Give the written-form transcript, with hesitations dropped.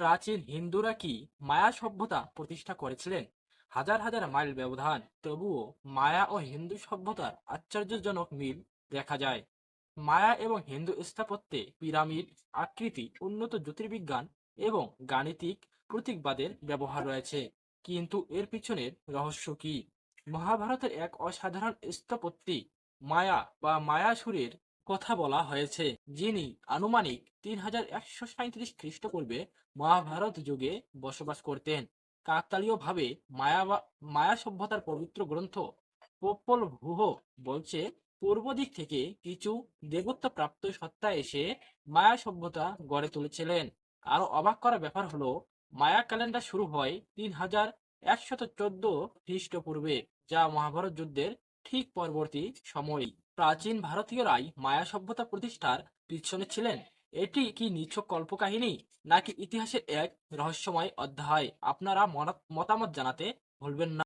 প্রাচীন হিন্দুরা কি মায়া সভ্যতা প্রতিষ্ঠা করেছিলেন? হাজার হাজার মাইল ব্যবধান, তবুও মায়া ও হিন্দু সভ্যতার আশ্চর্যজনক মিল দেখা যায়। মায়া এবং হিন্দু স্থাপত্যে পিরামিড আকৃতি, উন্নত জ্যোতির্বিজ্ঞান এবং গাণিতিক প্রতীকবাদের ব্যবহার রয়েছে। কিন্তু এর পিছনের রহস্য কি? মহাভারতের এক অসাধারণ স্থপতি মায়া বা মায়াসুরের কথা বলা হয়েছে, যিনি আনুমানিক 3137 খ্রিস্টপূর্বে মহাভারত যুগে বসবাস করতেন। কাকতালীয়ভাবে মায়া সভ্যতার পবিত্র গ্রন্থ পপ্পল ভুহ বলছে, পূর্ব দিক থেকে কিছু দেবত্ব প্রাপ্ত সত্তা এসে মায়া সভ্যতা গড়ে তুলেছিলেন। আরো অবাক করা ব্যাপার হলো, মায়া ক্যালেন্ডার শুরু হয় 3114 খ্রিস্টপূর্বে, যা মহাভারত যুদ্ধের ঠিক পরবর্তী সময়। প্রাচীন ভারতীয়রাই মায়া সভ্যতা প্রতিষ্ঠার পিছনে ছিলেন। এটি কি নিছক কল্পকাহিনী, নাকি ইতিহাসের এক রহস্যময় অধ্যায়? আপনারা মতামত জানাতে ভুলবেন না।